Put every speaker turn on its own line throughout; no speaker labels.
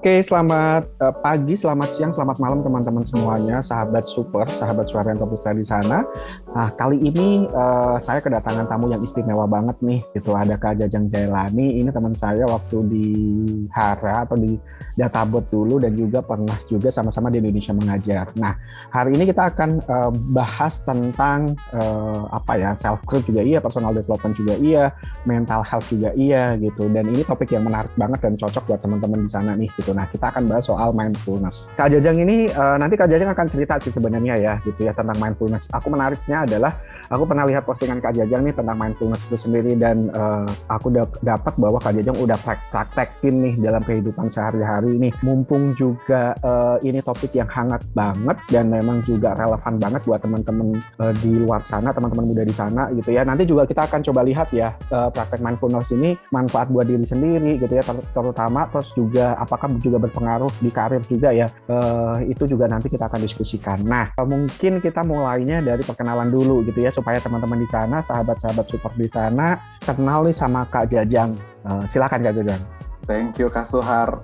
Oke, selamat pagi, selamat siang, selamat malam teman-teman semuanya, sahabat super, sahabat Suara yang Putra di sana. Nah, kali ini saya kedatangan tamu yang istimewa banget nih, gitu. Ada Kak Jajang Jailani, ini teman saya waktu di Hara atau di Databot dulu dan juga pernah juga sama-sama di Indonesia Mengajar. Nah, hari ini kita akan bahas tentang self growth juga iya, personal development juga iya, mental health juga iya gitu. Dan ini topik yang menarik banget dan cocok buat teman-teman di sana nih gitu. Nah, kita akan bahas soal mindfulness. Kak Jajang ini nanti Kak Jajang akan cerita sih sebenarnya ya gitu ya tentang mindfulness. Aku menariknya adalah aku pernah lihat postingan Kak Jajang nih tentang mindfulness itu sendiri dan aku dapat bahwa Kak Jajang udah praktekin nih dalam kehidupan sehari-hari ini. Mumpung juga ini topik yang hangat banget dan memang juga relevan banget buat teman-teman di luar sana, teman-teman muda di sana gitu ya. Nanti juga kita akan coba lihat ya praktek mindfulness ini manfaat buat diri sendiri gitu ya, terutama terus juga apakah juga berpengaruh di karir juga ya, itu juga nanti kita akan diskusikan. Nah, mungkin kita mulainya dari perkenalan dulu gitu ya, supaya teman-teman di sana, sahabat-sahabat support di sana kenal nih sama Kak Jajang. Silakan Kak Jajang.
Thank you Kak Suhar.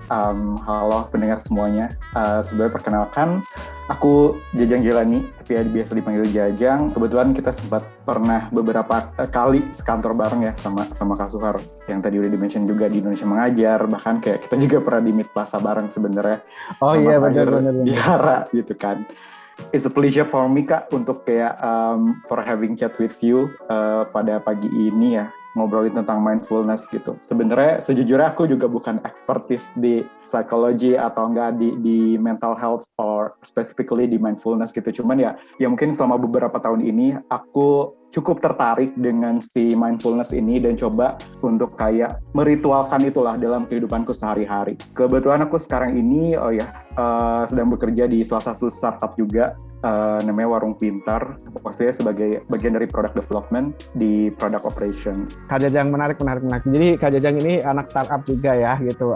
Halo pendengar semuanya. Sebenarnya perkenalkan, aku Jajang Jailani, tapi biasa dipanggil Jajang. Kebetulan kita sempat pernah beberapa kali sekantor bareng ya sama Kak Suhar, yang tadi udah di-mention juga di Indonesia Mengajar. Bahkan kayak kita juga pernah di Meet Plaza bareng sebenarnya.
Oh iya, benar.
Di Hara gitu kan. It's a pleasure for me Kak untuk kayak for having chat with you pada pagi ini ya, ngobrolin tentang mindfulness gitu. Sebenarnya sejujurnya aku juga bukan expertise di psychology atau enggak di mental health or specifically di mindfulness gitu. Cuman ya mungkin selama beberapa tahun ini aku cukup tertarik dengan si mindfulness ini dan coba untuk kayak meritualkan itulah dalam kehidupanku sehari-hari. Kebetulan aku sekarang ini sedang bekerja di salah satu startup juga, namanya Warung Pintar. Maksudnya sebagai bagian dari product development di product operations.
Kak Jajang menarik. Jadi Kak Jajang ini anak startup juga ya gitu.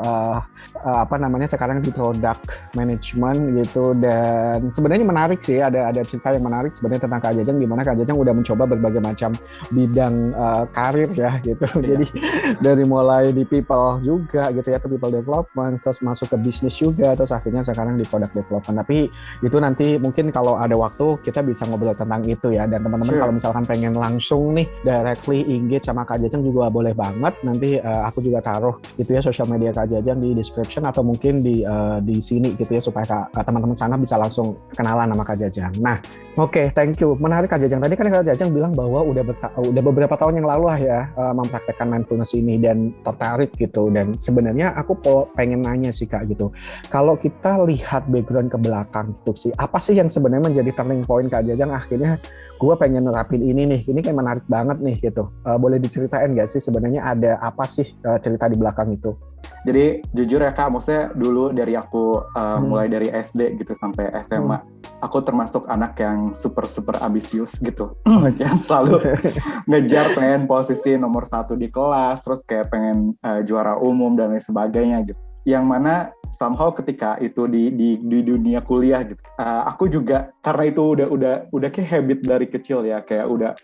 Sekarang di product management gitu, dan sebenarnya menarik sih, ada cerita yang menarik sebenarnya tentang Kak Jajang, di mana Kak Jajang udah mencoba berbagai macam bidang karir ya gitu. Yeah. Jadi dari mulai di people juga gitu ya, ke people development, terus masuk ke bisnis juga, terus akhirnya sekarang di product development. Tapi itu nanti mungkin kalau ada waktu kita bisa ngobrol tentang itu ya. Dan teman-teman kalau misalkan pengen langsung nih directly engage sama Kak Jajang juga boleh banget. Nanti aku juga taruh gitu ya sosial media Kak Jajang di description atau mungkin di sini gitu ya, supaya teman-teman sana bisa langsung kenalan sama Kak Jajang. Nah, oke, thank you. Menarik Kak Jajang. Tadi kan Kak Jajang bilang bahwa udah beberapa tahun yang lalu lah ya mempraktekkan mindfulness ini dan tertarik gitu. Dan sebenarnya aku pengen nanya sih Kak gitu. Kalau kita lihat background ke belakang gitu sih, apa sih yang sebenarnya menjadi turning point Kak Jajang akhirnya gue pengen nerapin ini nih, ini kayak menarik banget nih gitu. Boleh diceritain nggak sih sebenarnya ada apa sih cerita di belakang itu?
Jadi jujur ya Kak, maksudnya dulu dari aku mulai dari SD gitu sampai SMA, aku termasuk anak yang super ambisius gitu, yang selalu ngejar pengen posisi nomor 1 di kelas, terus kayak pengen juara umum dan lain sebagainya gitu. Yang mana somehow ketika itu di dunia kuliah gitu, aku juga karena itu udah kayak habit dari kecil ya, kayak udah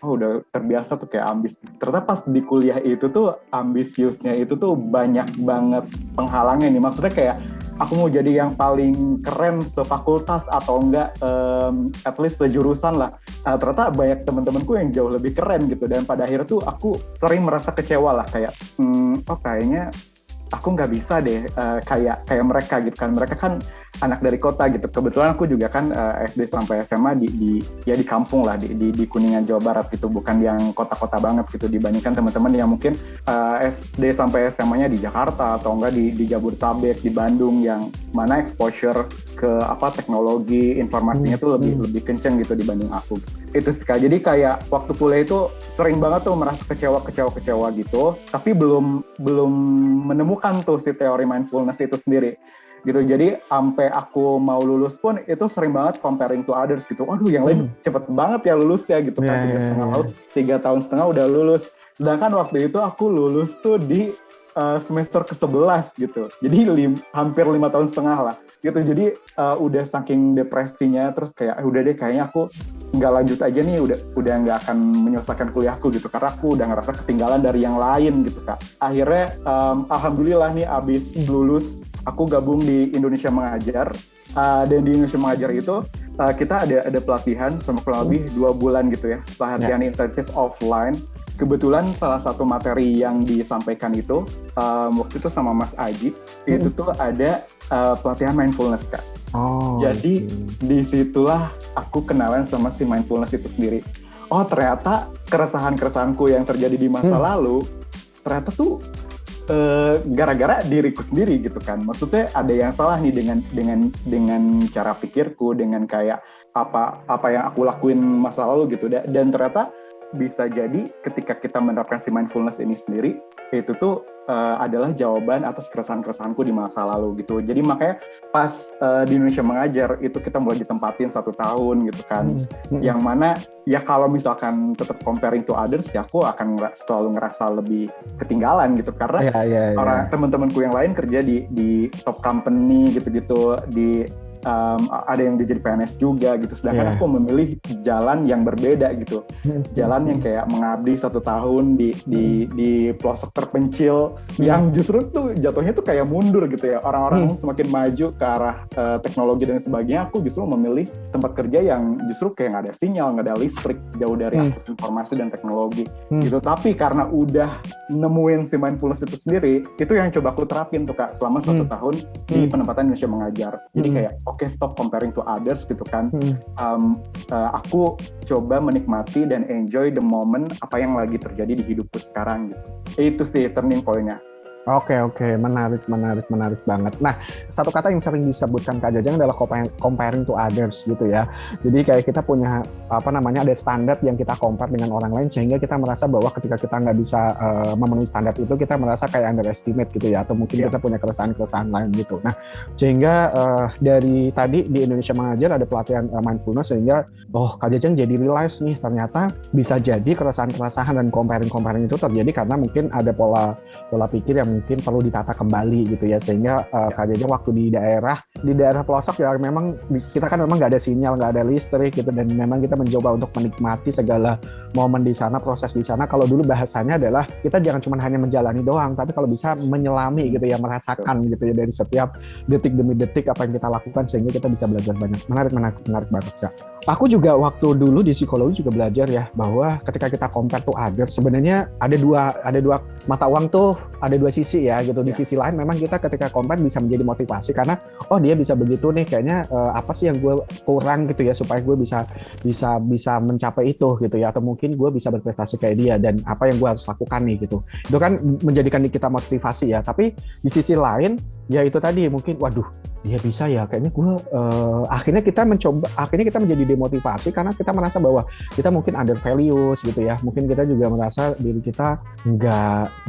terbiasa tuh kayak ambis. Ternyata pas di kuliah itu tuh ambisiusnya itu tuh banyak banget penghalangnya nih. Maksudnya kayak aku mau jadi yang paling keren sefakultas atau enggak at least sejurusan lah. Ternyata banyak teman-temanku yang jauh lebih keren gitu, dan pada akhirnya tuh aku sering merasa kecewa lah, kayak kayaknya aku nggak bisa deh kayak mereka gitu kan. Mereka kan anak dari kota gitu. Kebetulan aku juga kan SD sampai SMA di kampung lah, di Kuningan Jawa Barat gitu, bukan yang kota-kota banget gitu dibandingkan teman-teman yang mungkin SD sampai SMA-nya di Jakarta atau enggak di Jabodetabek, di Bandung, yang mana exposure ke teknologi informasinya tuh lebih kenceng gitu dibanding aku. Itu sih Kak. Jadi kayak waktu kuliah itu sering banget tuh merasa kecewa gitu, tapi belum menemukan tuh si teori mindfulness itu sendiri gitu. Jadi sampai aku mau lulus pun itu sering banget comparing to others gitu. Waduh, yang lain cepet banget ya lulusnya gitu kan. 3 tahun setengah udah lulus. Sedangkan waktu itu aku lulus tuh di semester ke-11 gitu. Jadi hampir 5 tahun setengah lah gitu. Jadi udah saking depresinya, terus kayak udah deh kayaknya aku nggak lanjut aja nih, udah nggak akan menyelesaikan kuliahku gitu, karena aku udah ngerasa ketinggalan dari yang lain gitu Kak. Akhirnya alhamdulillah nih abis lulus aku gabung di Indonesia Mengajar. Dan di Indonesia Mengajar itu kita ada pelatihan sama kurang lebih 2 bulan gitu ya, pelatihan intensif offline. Kebetulan salah satu materi yang disampaikan itu waktu itu sama Mas Aji, itu tuh ada pelatihan mindfulness Kak. Jadi disitulah aku kenalan sama si mindfulness itu sendiri. Oh ternyata keresahan-keresahanku yang terjadi di masa lalu ternyata tuh gara-gara diriku sendiri gitu kan. Maksudnya ada yang salah nih dengan cara pikirku, dengan kayak apa yang aku lakuin masa lalu gitu. Dan ternyata bisa jadi ketika kita menerapkan si mindfulness ini sendiri, itu tuh adalah jawaban atas keresahan-keresahanku di masa lalu gitu. Jadi makanya pas di Indonesia Mengajar itu kita mulai ditempatin 1 tahun gitu kan. Yang mana ya kalau misalkan tetap comparing to others ya aku akan selalu ngerasa lebih ketinggalan gitu. Karena orang teman-temanku yang lain kerja di top company gitu-gitu, ada yang jadi PNS juga gitu, sedangkan aku memilih jalan yang berbeda gitu, jalan yang kayak mengabdi 1 tahun di pelosok terpencil, yang justru tuh jatuhnya tuh kayak mundur gitu ya, orang-orang semakin maju ke arah teknologi dan sebagainya, aku justru memilih tempat kerja yang justru kayak nggak ada sinyal, nggak ada listrik, jauh dari akses informasi dan teknologi gitu. Tapi karena udah nemuin si mindfulness itu sendiri, itu yang coba aku terapin tuh Kak selama 1 tahun di penempatan Indonesia Mengajar. Jadi kayak oke, stop comparing to others gitu kan. Aku coba menikmati dan enjoy the moment apa yang lagi terjadi di hidupku sekarang gitu. Itu sih turning point-nya.
Oke, menarik banget. Nah, satu kata yang sering disebutkan Kak Jajang adalah comparing to others gitu ya. Jadi kayak kita punya ada standar yang kita compare dengan orang lain, sehingga kita merasa bahwa ketika kita nggak bisa memenuhi standar itu, kita merasa kayak underestimate gitu ya, atau mungkin kita punya keresahan lain gitu. Nah, sehingga dari tadi di Indonesia Mengajar ada pelatihan mindfulness, sehingga Kak Jajang jadi realize nih, ternyata bisa jadi keresahan dan comparing itu terjadi karena mungkin ada pola pikir yang mungkin perlu ditata kembali gitu ya, sehingga Kak Jajang waktu di daerah pelosok ya, memang kita kan memang nggak ada sinyal, nggak ada listrik gitu, dan memang kita mencoba untuk menikmati segala momen di sana, proses di sana. Kalau dulu bahasanya adalah kita jangan cuma hanya menjalani doang, tapi kalau bisa menyelami gitu ya, merasakan gitu ya, dari setiap detik demi detik apa yang kita lakukan, sehingga kita bisa belajar banyak. Menarik banget Kak. Aku juga waktu dulu di psikologi juga belajar ya, bahwa ketika kita compare to others, sebenarnya ada dua mata uang tuh, ada 2 sisi ya gitu. Di sisi lain memang kita ketika compare bisa menjadi motivasi, karena dia bisa begitu nih, kayaknya apa sih yang gue kurang gitu ya, supaya gue bisa mencapai itu gitu ya, atau mungkin gue bisa berprestasi kayak dia, dan apa yang gue harus lakukan nih gitu. Itu kan menjadikan kita motivasi ya. Tapi di sisi lain ya itu tadi, mungkin waduh dia bisa ya, kayaknya gue akhirnya kita menjadi demotivasi karena kita merasa bahwa kita mungkin under values gitu ya. Mungkin kita juga merasa diri kita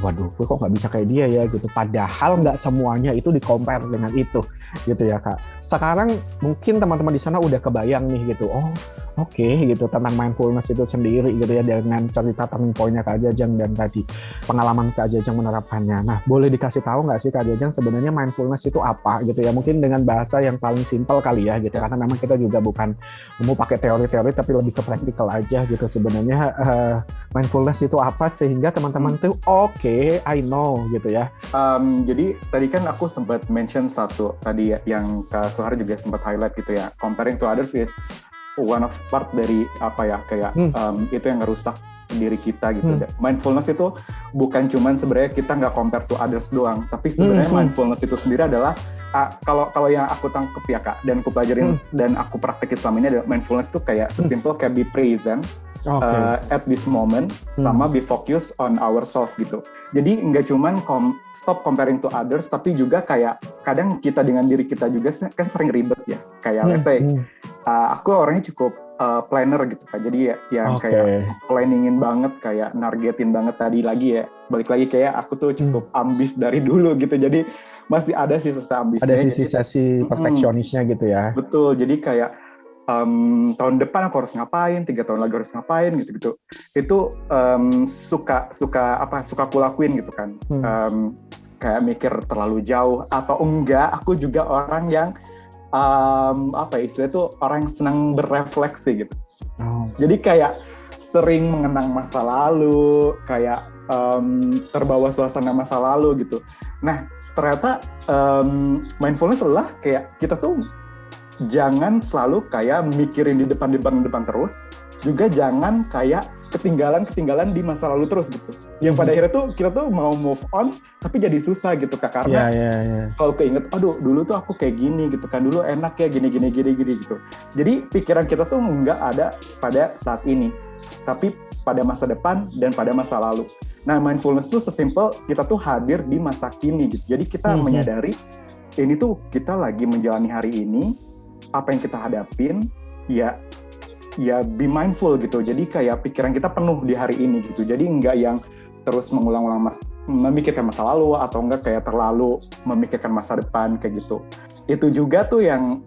waduh gue kok nggak bisa kayak dia ya gitu. Padahal nggak semuanya itu di-compare dengan itu gitu ya Kak. Sekarang mungkin teman-teman di sana udah kebayang nih gitu, oke, gitu, tentang mindfulness itu sendiri gitu ya, dengan cerita turning point-nya Kak Jajang dan tadi pengalaman Kak Jajang menerapkannya. Nah, boleh dikasih tahu nggak sih Kak Jajang sebenarnya mindfulness itu apa gitu ya? Mungkin dengan bahasa yang paling simpel kali ya gitu, karena memang kita juga bukan mau pakai teori-teori, tapi lebih ke praktikal aja gitu sebenarnya. Mindfulness itu apa sehingga teman-teman tuh oke, I know gitu ya.
Jadi tadi kan aku sempat mention satu tadi ya, yang Kak Suhar juga sempat highlight gitu ya, comparing to others is one of part dari itu yang ngerusak diri kita gitu. Mindfulness itu bukan cuman sebenarnya kita nggak compare to others doang, tapi sebenarnya mindfulness itu sendiri adalah kalau yang aku tangkep ya Kak, dan aku pelajarin dan aku praktekin selama ini adalah mindfulness itu kayak sesimpel kayak be present at this moment, sama be focused on ourselves gitu. Jadi nggak cuman stop comparing to others, tapi juga kayak kadang kita dengan diri kita juga kan sering ribet ya. Kayak let's say, aku orangnya cukup planner gitu kan. Jadi yang kayak planningin banget, kayak nargetin banget tadi lagi ya. Balik lagi kayak aku tuh cukup ambis dari dulu gitu. Jadi masih ada sisa ambisnya.
Ada sisi perfeksionisnya gitu ya.
Betul. Jadi kayak tahun depan aku harus ngapain, 3 tahun lagi harus ngapain gitu. Itu suka aku lakuin gitu kan. Kayak mikir terlalu jauh atau enggak. Aku juga orang yang istilahnya tuh orang yang senang berefleksi gitu.
Oh.
Jadi kayak sering mengenang masa lalu, kayak terbawa suasana masa lalu gitu. Nah, ternyata mindfulness adalah kayak kita tuh jangan selalu kayak mikirin di depan terus, juga jangan kayak ketinggalan di masa lalu terus gitu. Yang pada akhirnya tuh kita tuh mau move on tapi jadi susah gitu Kak, karena kalau keinget, aduh dulu tuh aku kayak gini gitu kan, dulu enak ya gini gitu. Jadi pikiran kita tuh nggak ada pada saat ini, tapi pada masa depan dan pada masa lalu. Nah, mindfulness tuh sesimpel kita tuh hadir di masa kini gitu. Jadi kita menyadari ini tuh kita lagi menjalani hari ini, apa yang kita hadapin, ya be mindful gitu. Jadi kayak pikiran kita penuh di hari ini gitu. Jadi nggak yang terus mengulang-ulang memikirkan masa lalu, atau enggak kayak terlalu memikirkan masa depan kayak gitu. Itu juga tuh yang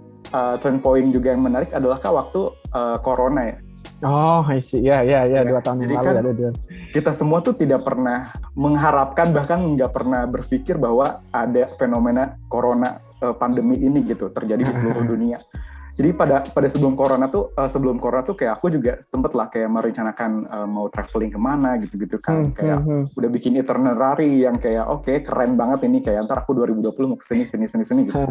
turn point juga yang menarik adalah Kak, waktu corona ya.
Oh, I see. Ya, 2 tahun yang lalu
kan,
ada dia.
Kita semua tuh tidak pernah mengharapkan, bahkan nggak pernah berpikir bahwa ada fenomena corona pandemi ini gitu terjadi di seluruh dunia. Jadi pada sebelum corona tuh kayak aku juga sempet lah kayak merencanakan mau traveling kemana gitu kan, kayak udah bikin itinerary yang kayak oke, keren banget ini, kayak ntar aku 2020 mau kesini gitu.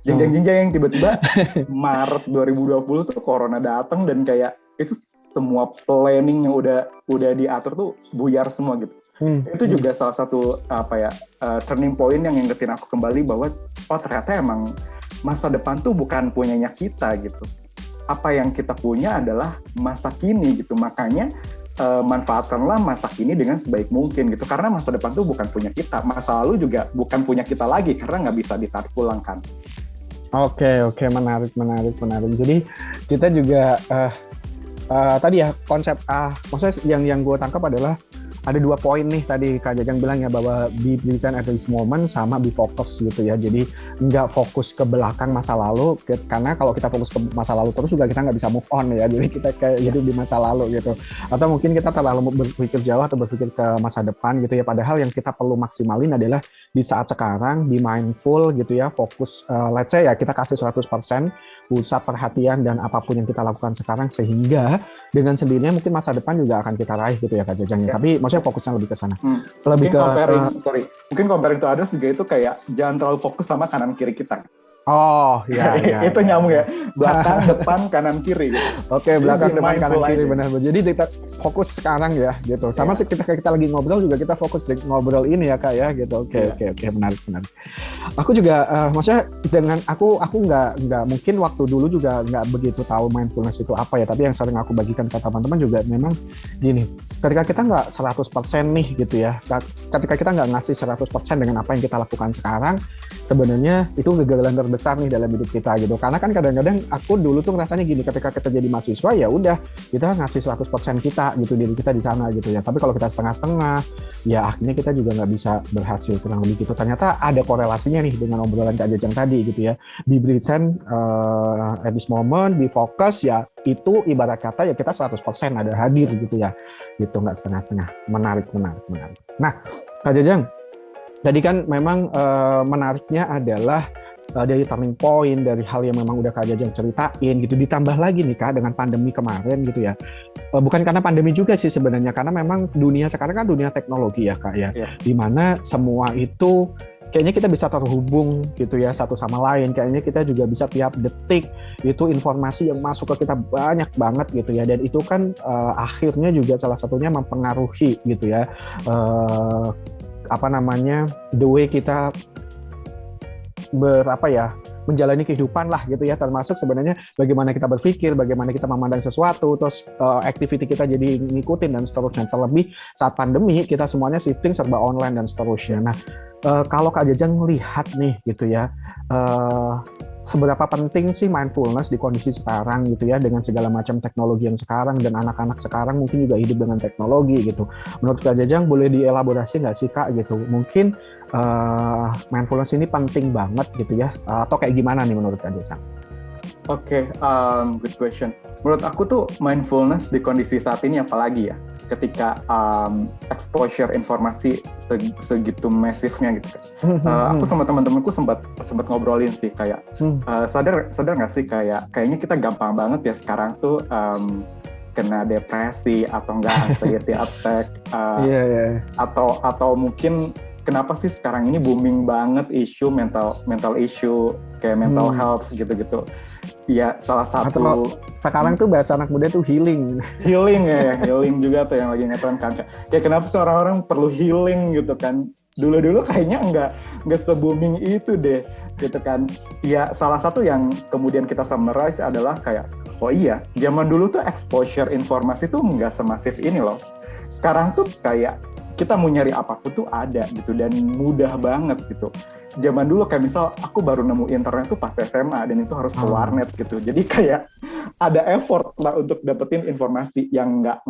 Jeng tiba-tiba Maret 2020 tuh corona datang, dan kayak itu semua planning yang udah diatur tuh buyar semua gitu. Itu juga salah satu turning point yang ngingetin aku kembali bahwa ternyata emang masa depan tuh bukan punyanya kita gitu. Apa yang kita punya adalah masa kini gitu. Makanya manfaatkanlah masa kini dengan sebaik mungkin gitu. Karena masa depan tuh bukan punya kita. Masa lalu juga bukan punya kita lagi, karena nggak bisa ditarik ulang kan.
Oke, menarik. Jadi kita juga tadi ya konsep maksudnya yang gue tangkap adalah ada 2 poin nih tadi Kak Jajang bilang ya, bahwa be present at this moment sama be focus gitu ya. Jadi nggak fokus ke belakang masa lalu, karena kalau kita fokus ke masa lalu terus juga kita nggak bisa move on ya. Jadi kita kayak hidup di masa lalu gitu. Atau mungkin kita terlalu berpikir jauh atau berpikir ke masa depan gitu ya. Padahal yang kita perlu maksimalin adalah di saat sekarang, be mindful gitu ya, fokus, let's say ya kita kasih 100% pusat perhatian dan apapun yang kita lakukan sekarang, sehingga dengan sendirinya mungkin masa depan juga akan kita raih gitu ya Kak Jajang. Tapi maksudnya fokusnya lebih ke sana.
Lebih mungkin comparing to others juga itu kayak jangan terlalu fokus sama kanan kiri kita.
Oh, iya.
Itu nyambung ya. Belakang, depan, kanan, kiri gitu.
Oke, belakang, depan, kanan, kiri, benar. Jadi kita fokus sekarang ya gitu. Sama sih kita lagi ngobrol juga kita fokus di ngobrol ini ya Kak ya gitu. Oke, menarik. Aku juga maksudnya dengan aku nggak mungkin waktu dulu juga nggak begitu tahu mindfulness itu apa ya, tapi yang sering aku bagikan ke teman-teman juga memang gini, ketika kita nggak 100% nih gitu ya, ketika kita nggak ngasih 100% dengan apa yang kita lakukan sekarang, sebenarnya itu kegagalan terbesar nih dalam hidup kita gitu. Karena kan kadang-kadang aku dulu tuh ngerasanya gini, ketika kita jadi mahasiswa ya udah kita ngasih 100% kita gitu, diri kita di sana gitu ya. Tapi kalau kita setengah-setengah ya akhirnya kita juga nggak bisa berhasil, kurang lebih gitu. Ternyata ada korelasinya nih dengan obrolan Kak Jajang tadi gitu ya. Be present at this moment, be focus, ya itu ibarat kata ya kita 100% ada hadir gitu ya. Gitu, nggak setengah-setengah. Menarik. Nah, Kak Jajang, tadi kan memang menariknya adalah dari turning point, dari hal yang memang udah Kak Jajang ceritain gitu, ditambah lagi nih Kak dengan pandemi kemarin gitu ya. Bukan karena pandemi juga sih sebenarnya, karena memang dunia sekarang kan dunia teknologi ya Kak ya. Dimana semua itu kayaknya kita bisa terhubung gitu ya satu sama lain. Kayaknya kita juga bisa tiap detik itu informasi yang masuk ke kita banyak banget gitu ya. Dan itu kan akhirnya juga salah satunya mempengaruhi gitu ya the way kita menjalani kehidupan lah gitu ya, termasuk sebenarnya bagaimana kita berpikir, bagaimana kita memandang sesuatu, terus activity kita jadi ngikutin dan seterusnya. Terlebih saat pandemi kita semuanya shifting serba online dan seterusnya. Nah, kalau Kak Jajang melihat nih gitu ya, seberapa penting sih mindfulness di kondisi sekarang gitu ya, dengan segala macam teknologi yang sekarang, dan anak-anak sekarang mungkin juga hidup dengan teknologi gitu. Menurut Kak Jajang boleh dielaborasi nggak sih Kak gitu? Mungkin mindfulness ini penting banget gitu ya, atau kayak gimana nih menurut Kak Jajang?
Oke, good question. Menurut aku tuh mindfulness di kondisi saat ini apalagi ya, ketika exposure informasi segitu masifnya gitu. Aku sama teman-temanku sempat ngobrolin sih kayak sadar nggak sih kayaknya kita gampang banget ya sekarang tuh kena depresi atau enggak anxiety attack, atau mungkin kenapa sih sekarang ini booming banget isu mental issue kayak mental health gitu-gitu. Ya salah satu
atau sekarang tuh bahasa anak muda tuh healing
juga tuh yang lagi ngetren kan. Kayak kenapa sih orang-orang perlu healing gitu kan? Dulu kayaknya nggak se-booming itu deh gitu kan. Ya salah satu yang kemudian kita summarize adalah kayak oh iya, zaman dulu tuh exposure informasi tuh nggak semasif ini loh. Sekarang tuh kayak kita mau nyari apapun tuh ada gitu dan mudah banget gitu. Zaman dulu kayak misal aku baru nemu internet tuh pas SMA dan itu harus ke warnet gitu. Jadi kayak ada effort lah untuk dapetin informasi yang nggak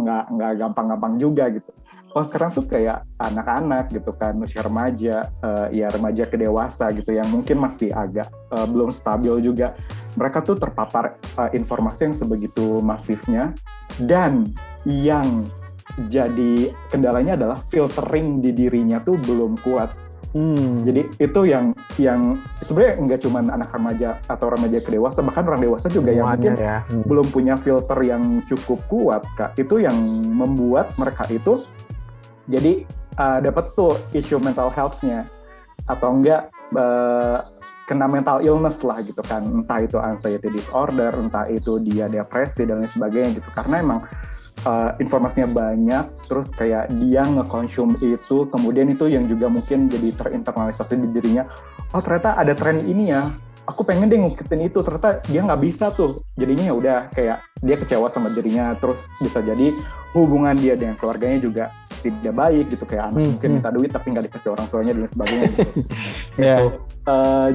gampang-gampang juga gitu. Kalau sekarang tuh kayak anak-anak gitu kan, usia remaja, ya remaja ke dewasa gitu yang mungkin masih agak belum stabil juga. Mereka tuh terpapar informasi yang sebegitu masifnya dan yang jadi kendalanya adalah filtering di dirinya tuh belum kuat. Jadi itu yang sebenarnya nggak cuma anak remaja atau remaja ke dewasa, bahkan orang dewasa juga yang mungkin belum punya filter yang cukup kuat, Kak. Itu yang membuat mereka itu jadi dapat tuh isu mental health-nya atau enggak kena mental illness lah gitu kan. Entah itu anxiety disorder, entah itu dia depresi dan lain sebagainya gitu. Karena emang informasinya banyak, terus kayak dia nge-consume itu, kemudian itu yang juga mungkin jadi terinternalisasi di dirinya. Oh ternyata ada tren ini ya, aku pengen deh ngikutin itu, ternyata dia nggak bisa tuh. Jadinya ya udah kayak dia kecewa sama dirinya, terus bisa jadi hubungan dia dengan keluarganya juga tidak baik gitu, kayak anak mungkin minta duit tapi nggak dikasih orang tuanya dan sebagainya gitu.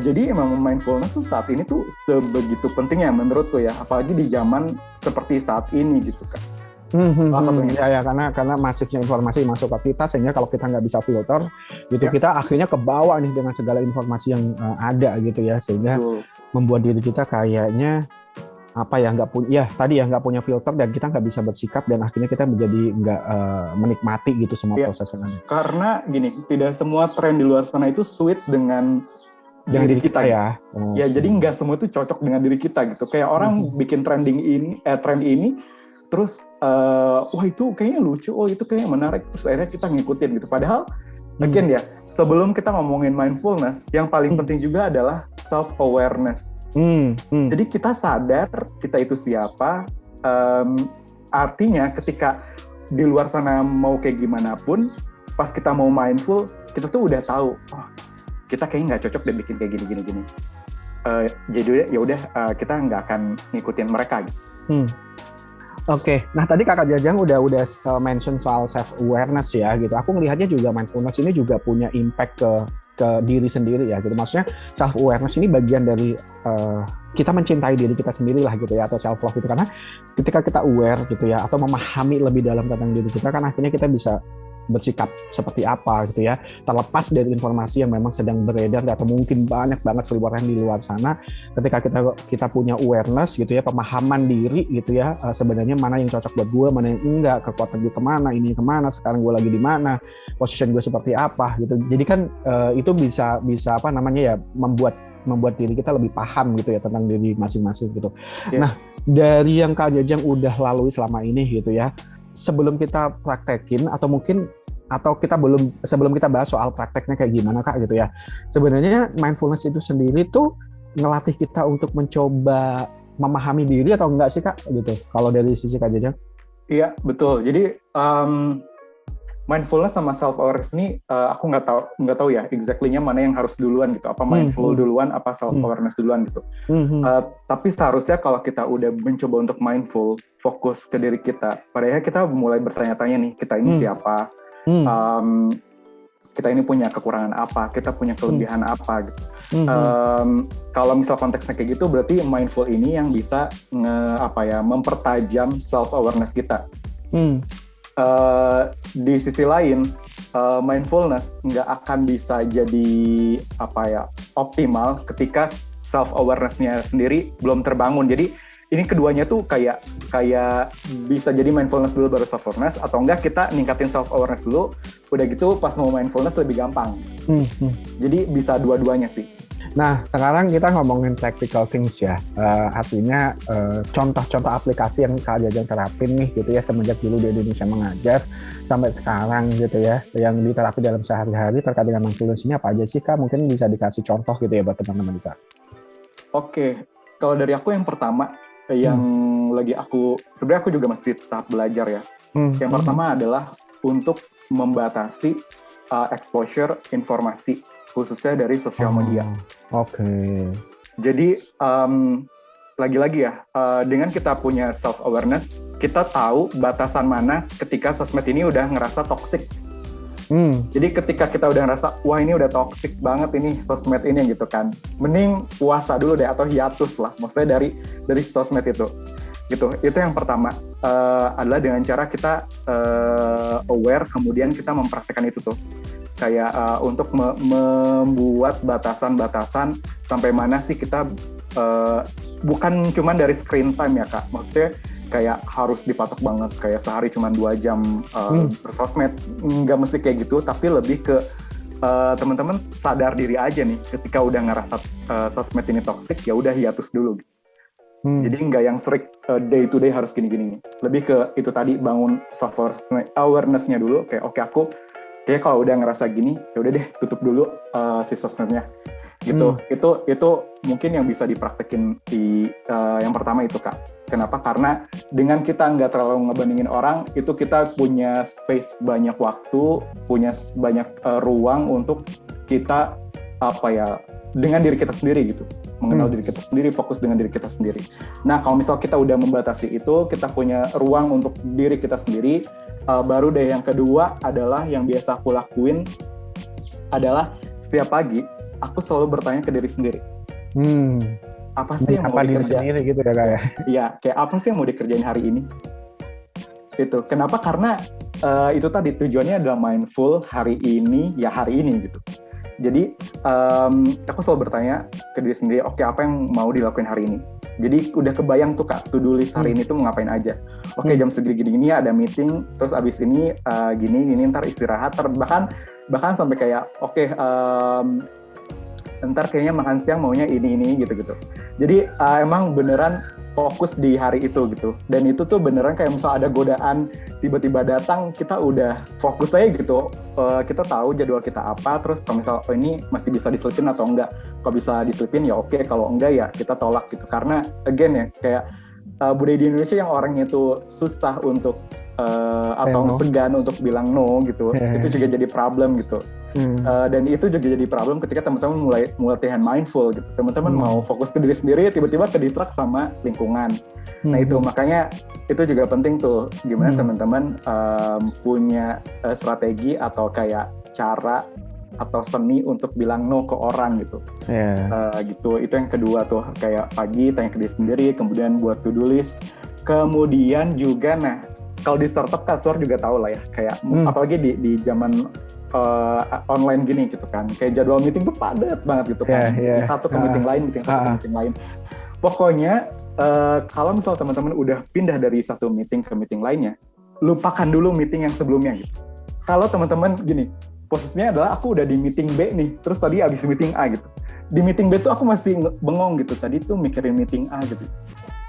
Jadi emang mindfulness tuh saat ini tuh sebegitu pentingnya menurutku ya, apalagi di zaman seperti saat ini gitu kan.
Karena masifnya informasi masuk ke kita, sehingga kalau kita nggak bisa filter gitu, kita akhirnya kebawa nih dengan segala informasi yang ada gitu ya, sehingga membuat diri kita kayaknya nggak punya filter dan kita nggak bisa bersikap dan akhirnya kita menjadi nggak menikmati gitu semua proses yang ada.
Karena gini, tidak semua tren di luar sana itu suit dengan diri kita ya. Ya jadi nggak semua itu cocok dengan diri kita gitu. Kayak orang bikin tren ini terus wah itu kayaknya lucu, oh itu kayaknya menarik, terus akhirnya kita ngikutin gitu. Padahal again ya, sebelum kita ngomongin mindfulness, yang paling penting juga adalah self awareness. Jadi kita sadar kita itu siapa, artinya ketika di luar sana mau kayak gimana pun, pas kita mau mindful, kita tuh udah tahu, oh kita kayaknya nggak cocok deh bikin kayak gini. Jadi ya udah kita nggak akan ngikutin mereka gitu.
Oke, nah tadi Kakak Jajang udah mention soal self awareness ya gitu. Aku melihatnya juga mindfulness ini juga punya impact ke diri sendiri ya gitu. Maksudnya self awareness ini bagian dari kita mencintai diri kita sendiri lah gitu ya, atau self love gitu. Karena ketika kita aware gitu ya, atau memahami lebih dalam tentang diri kita, kan akhirnya kita bisa bersikap seperti apa gitu ya, terlepas dari informasi yang memang sedang beredar atau mungkin banyak banget seliweran di luar sana. Ketika kita punya awareness gitu ya, pemahaman diri gitu ya, sebenarnya mana yang cocok buat gue, mana yang enggak, kekuatan gue kemana, ini kemana, sekarang gue lagi di mana, position gue seperti apa gitu. Jadi kan itu bisa membuat diri kita lebih paham gitu ya tentang diri masing-masing gitu. Nah, dari yang Kak Jajang udah lalui selama ini gitu ya, sebelum kita praktekin sebelum kita bahas soal prakteknya kayak gimana Kak gitu ya, sebenarnya mindfulness itu sendiri tuh ngelatih kita untuk mencoba memahami diri atau enggak sih Kak gitu, kalau dari sisi Kak Jajang?
Iya betul, jadi mindfulness sama self awareness ini aku nggak tahu ya exactly-nya mana yang harus duluan gitu, apa mindful duluan apa self awareness duluan gitu. Tapi seharusnya kalau kita udah mencoba untuk mindful, fokus ke diri kita, padahal kita mulai bertanya-tanya nih, kita ini siapa, kita ini punya kekurangan apa, kita punya kelebihan apa gitu. Kalau misal konteksnya kayak gitu, berarti mindful ini yang bisa mempertajam self awareness kita. Di sisi lain, mindfulness nggak akan bisa jadi optimal ketika self awareness-nya sendiri belum terbangun. Jadi ini keduanya tuh kayak bisa jadi mindfulness dulu baru self awareness, atau enggak kita ningkatin self awareness dulu, udah gitu pas mau mindfulness lebih gampang. Jadi bisa dua-duanya sih.
Nah, sekarang kita ngomongin practical things ya. Artinya contoh-contoh aplikasi yang Kak Jajang terapin nih gitu ya semenjak dulu di Indonesia mengajar sampai sekarang gitu ya, yang diterapi dalam sehari-hari terkait dengan mindfulness ini apa aja sih Kak? Mungkin bisa dikasih contoh gitu ya buat teman-teman kita.
Oke, kalau dari aku yang pertama, yang lagi sebenarnya aku juga masih tetap belajar ya. Yang pertama adalah untuk membatasi exposure informasi, khususnya dari sosial media.
Oke.
Jadi, lagi-lagi ya, dengan kita punya self-awareness, kita tahu batasan mana ketika sosmed ini udah ngerasa toxic. Jadi ketika kita udah ngerasa, wah ini udah toxic banget ini sosmed ini gitu kan, mending puasa dulu deh atau hiatus lah, maksudnya dari sosmed itu. Gitu. Itu yang pertama, adalah dengan cara kita aware, kemudian kita mempraktikkan itu tuh. Kayak untuk membuat batasan-batasan sampai mana sih kita, bukan cuma dari screen time ya Kak, maksudnya kayak harus dipatok banget, kayak sehari cuma 2 jam bersosmed, nggak mesti kayak gitu, tapi lebih ke teman-teman sadar diri aja nih, ketika udah ngerasa sosmed ini toxic, ya udah hiatus dulu. Jadi nggak yang strict day to day harus gini-gini. Lebih ke itu tadi, bangun self awareness-nya dulu. Kayak oke, aku kayak kalau udah ngerasa gini, ya udah deh tutup dulu si sosmednya. Gitu. Itu mungkin yang bisa dipraktekin di yang pertama itu Kak. Kenapa? Karena dengan kita nggak terlalu ngebandingin orang, itu kita punya space banyak waktu, punya banyak ruang untuk kita dengan diri kita sendiri gitu. Mengenal diri kita sendiri, fokus dengan diri kita sendiri. Nah, kalau misal kita udah membatasi itu, kita punya ruang untuk diri kita sendiri, baru deh yang kedua adalah yang biasa aku lakuin adalah setiap pagi aku selalu bertanya ke diri sendiri. Apa sih yang mau dikerjain sendiri gitu ya kayak? Iya, kayak apa sih yang mau dikerjain hari ini? Itu. Kenapa? Karena itu tadi tujuannya adalah mindful hari ini gitu. Jadi aku selalu bertanya ke diri sendiri, oke, apa yang mau dilakuin hari ini? Jadi udah kebayang tuh Kak, to do list hari ini tuh mau ngapain aja. Oke, jam segini ada meeting, terus abis ini gini, ntar istirahat, bahkan sampai kayak ntar kayaknya makan siang maunya ini gitu. Jadi emang beneran fokus di hari itu gitu. Dan itu tuh beneran kayak misal ada godaan tiba-tiba datang, kita udah fokus aja gitu. Kita tahu jadwal kita apa, terus kalau misal ini masih bisa diselipin atau enggak. Kalau bisa diselipin ya oke, kalau enggak ya kita tolak gitu. Karena again ya, kayak budaya di Indonesia yang orangnya itu susah untuk atau segan untuk bilang no gitu, itu juga jadi problem gitu. Dan itu juga jadi problem ketika teman-teman mulai latihan mindful gitu. Teman-teman mau fokus ke diri sendiri, tiba-tiba ke-distract sama lingkungan. Nah itu makanya itu juga penting tuh, gimana teman-teman punya strategi atau kayak cara atau seni untuk bilang no ke orang gitu. Gitu. Itu yang kedua tuh, kayak pagi tanya ke diri sendiri, kemudian buat to-do list. Kemudian juga kalau di startup Kasur juga tahu lah ya, kayak apalagi di zaman online gini gitu kan, kayak jadwal meeting tuh padat banget gitu kan, satu ke meeting lain, meeting lain. Pokoknya kalau misal teman-teman udah pindah dari satu meeting ke meeting lainnya, lupakan dulu meeting yang sebelumnya gitu. Kalau teman-teman gini, posisinya adalah aku udah di meeting B nih, terus tadi abis meeting A gitu. Di meeting B tuh aku masih bengong gitu, tadi tuh mikirin meeting A gitu.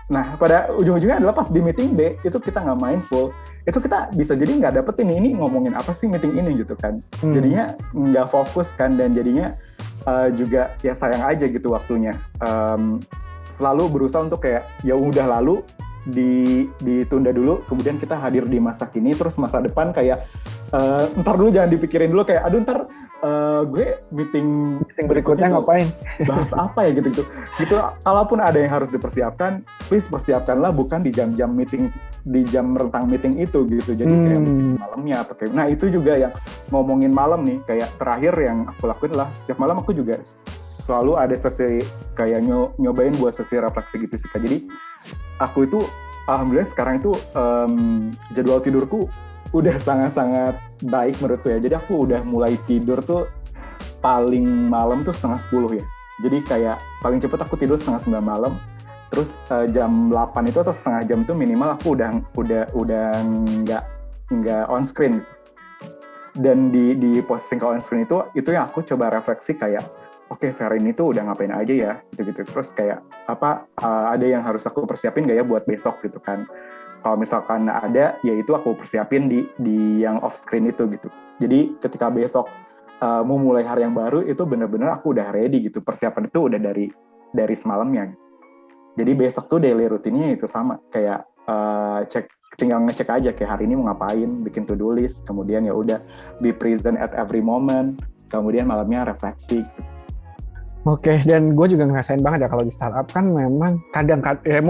Nah, pada ujung-ujungnya adalah pas di meeting B, itu kita nggak mindful, itu kita bisa jadi nggak dapet ini ngomongin apa sih meeting ini gitu kan. Jadinya nggak fokus kan, dan jadinya juga ya sayang aja gitu waktunya. Selalu berusaha untuk kayak, ya udah lalu, ditunda dulu, kemudian kita hadir di masa kini, terus masa depan kayak, ntar dulu jangan dipikirin dulu kayak, aduh ntar gue meeting
berikutnya ngapain,
bahas apa ya gitu. Kalaupun ada yang harus dipersiapkan, please persiapkanlah bukan di jam-jam meeting, di jam rentang meeting itu gitu. Jadi kayak malamnya atau kayak, nah itu juga yang ngomongin malam nih, kayak terakhir yang aku lakuin lah, setiap malam aku juga selalu ada sesi kayak nyobain buat sesi refleksi gitu sih Kak. Jadi aku itu alhamdulillah sekarang itu jadwal tidurku udah sangat-sangat baik menurutku ya. Jadi aku udah mulai tidur tuh paling malam tuh 9:30 ya. Jadi kayak paling cepet aku tidur 8:30 malam. Terus jam 8 itu atau setengah jam tuh minimal aku udah nggak on screen. Dan di posting ke on screen itu yang aku coba refleksi kayak, oke, sehari ini tuh udah ngapain aja ya gitu-gitu. Terus kayak ada yang harus aku persiapin gak ya buat besok gitu kan. Kalau misalkan ada, ya itu aku persiapin di yang off screen itu gitu. Jadi ketika besok mau mulai hari yang baru, itu bener-bener aku udah ready gitu. Persiapan itu udah dari semalamnya. Jadi besok tuh daily rutinnya itu sama, kayak tinggal ngecek aja kayak hari ini mau ngapain, bikin to-do list, kemudian ya udah be present at every moment, kemudian malamnya refleksi.
Oke, dan gue juga ngerasain banget ya kalau di startup kan memang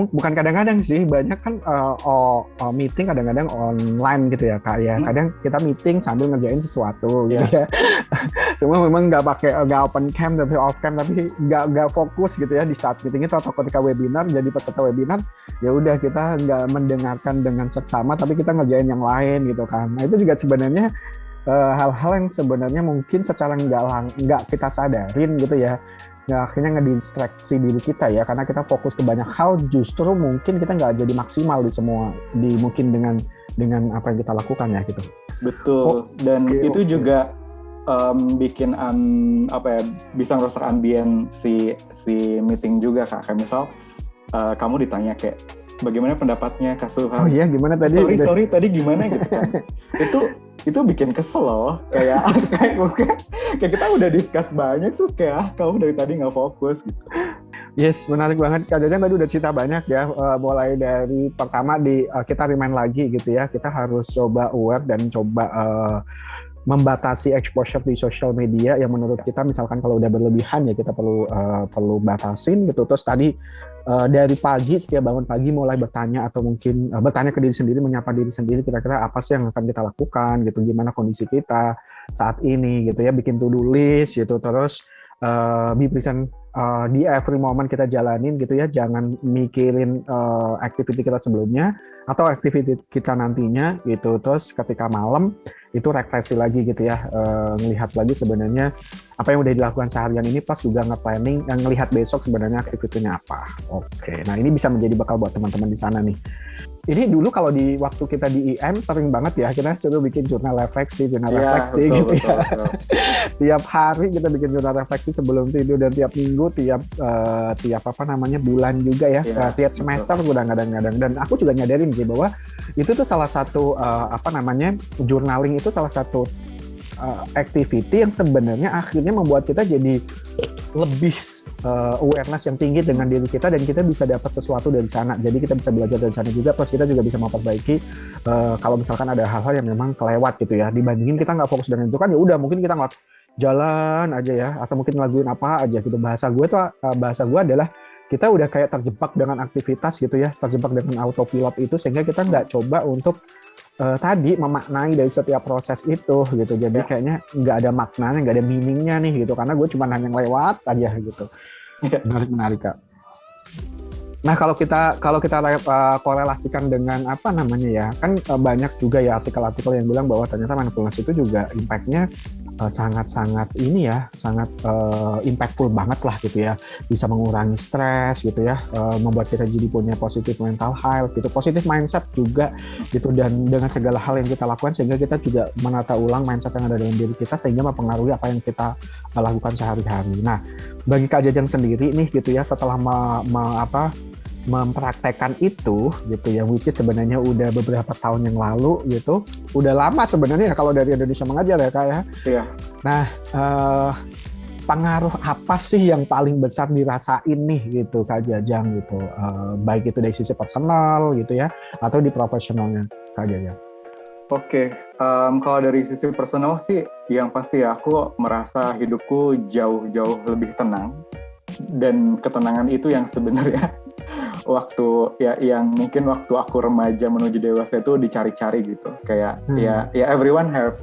bukan kadang-kadang sih, banyak kan meeting kadang-kadang online gitu ya Kak ya. Kadang kita meeting sambil ngerjain sesuatu gitu ya. Cuma memang nggak open cam tapi off cam, tapi nggak fokus gitu ya di saat meeting itu, atau ketika webinar jadi peserta webinar ya udah kita nggak mendengarkan dengan seksama tapi kita ngerjain yang lain gitu kan. Nah itu juga sebenarnya hal-hal yang sebenarnya mungkin secara nggak kita sadarin gitu ya, akhirnya ngedistraksi diri kita ya, karena kita fokus ke banyak hal, justru mungkin kita nggak jadi maksimal mungkin dengan apa yang kita lakukan ya gitu.
Betul. Dan itu juga bikin bisa ngerusak ambien si meeting juga Kak. Kayak misal kamu ditanya kayak bagaimana pendapatnya Kak Suhan?
Oh iya, gimana tadi?
Sorry tadi gimana gitu kan. itu bikin kesel loh, kayak kita udah discuss banyak tuh kayak kamu dari tadi nggak fokus gitu.
Yes, menarik banget. Kak Jajang tadi udah cerita banyak ya, mulai dari pertama kita remind lagi gitu ya, kita harus coba aware dan coba membatasi exposure di social media yang menurut kita misalkan kalau udah berlebihan ya kita perlu batasin gitu. Terus tadi dari pagi, setiap bangun pagi mulai bertanya atau mungkin bertanya ke diri sendiri, menyapa diri sendiri, kira-kira apa sih yang akan kita lakukan gitu, gimana kondisi kita saat ini gitu ya, bikin to-do list gitu. Terus be present di every moment kita jalanin gitu ya, jangan mikirin activity kita sebelumnya atau activity kita nantinya gitu. Terus ketika malam itu refleksi lagi gitu ya, ngelihat lagi sebenarnya apa yang udah dilakukan seharian ini, plus juga nge-planning yang ngelihat besok sebenarnya aktivitinya apa. Oke, nah ini bisa menjadi bekal buat teman-teman di sana nih. Ini dulu kalau di waktu kita di IM sering banget ya, kita suruh bikin jurnal refleksi
betul,
gitu ya.
Betul.
Tiap hari kita bikin jurnal refleksi sebelum tidur, dan tiap minggu, tiap bulan juga ya, tiap semester kadang-kadang. Dan aku juga nyadarin sih bahwa itu tuh salah satu journaling itu salah satu activity yang sebenarnya akhirnya membuat kita jadi lebih awareness yang tinggi dengan diri kita, dan kita bisa dapat sesuatu dari sana. Jadi kita bisa belajar dari sana juga, plus kita juga bisa memperbaiki kalau misalkan ada hal-hal yang memang kelewat gitu ya. Dibandingin kita nggak fokus dengan itu kan, ya udah mungkin kita nggak jalan aja ya, atau mungkin ngelakuin apa aja gitu. Bahasa gue adalah kita udah kayak terjebak dengan aktivitas gitu ya, terjebak dengan autopilot itu, sehingga kita nggak coba untuk tadi memaknai dari setiap proses itu gitu. Jadi kayaknya nggak ada maknanya, nggak ada meaningnya nih gitu, karena gue cuma hanya lewat aja gitu. Menarik Kak. Nah kalau kita korelasikan dengan kan banyak juga ya artikel-artikel yang bilang bahwa ternyata mindfulness itu juga impact-nya sangat impactful banget lah gitu ya, bisa mengurangi stres gitu ya, membuat kita jadi punya positive mental health gitu, positive mindset juga gitu, dan dengan segala hal yang kita lakukan sehingga kita juga menata ulang mindset yang ada dalam diri kita sehingga mempengaruhi apa yang kita lakukan sehari-hari. Nah bagi Kak Jajang sendiri nih gitu ya, setelah mempraktekkan itu gitu ya, which is sebenarnya udah beberapa tahun yang lalu gitu, udah lama sebenarnya kalau dari Indonesia mengajar ya Kak ya.
Iya.
Nah pengaruh apa sih yang paling besar dirasain nih gitu Kak Jajang gitu, baik itu dari sisi personal gitu ya atau di profesionalnya Kak Jajang?
Oke, kalau dari sisi personal sih yang pasti aku merasa hidupku jauh-jauh lebih tenang, dan ketenangan itu yang sebenarnya yang mungkin waktu aku remaja menuju dewasa itu dicari-cari gitu, kayak ya everyone has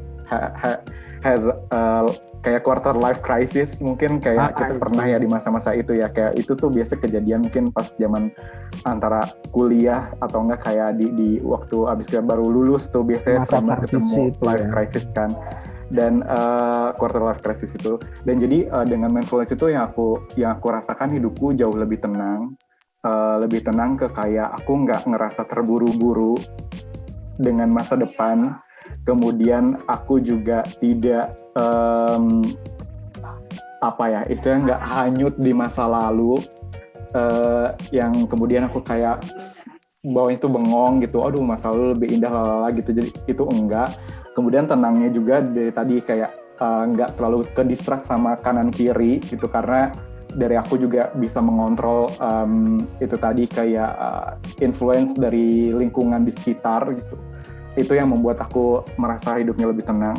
kayak quarter life crisis mungkin, kayak kita pernah ya di masa-masa itu ya, kayak itu tuh biasa kejadian mungkin pas zaman antara kuliah atau enggak kayak di waktu abis baru lulus tuh biasanya sama ketemu life crisis kan, dan quarter life crisis itu. Dan jadi dengan mindfulness itu yang aku rasakan hidupku jauh lebih tenang ke kayak aku nggak ngerasa terburu-buru dengan masa depan, kemudian aku juga tidak apa ya, istilahnya nggak hanyut di masa lalu, yang kemudian aku kayak bawahnya itu bengong gitu, aduh masa lalu lebih indah lalala gitu, jadi itu enggak. Kemudian tenangnya juga dari tadi kayak nggak terlalu ke distract sama kanan kiri gitu, karena dari aku juga bisa mengontrol itu tadi kayak influence dari lingkungan di sekitar gitu. Itu yang membuat aku merasa hidupnya lebih tenang.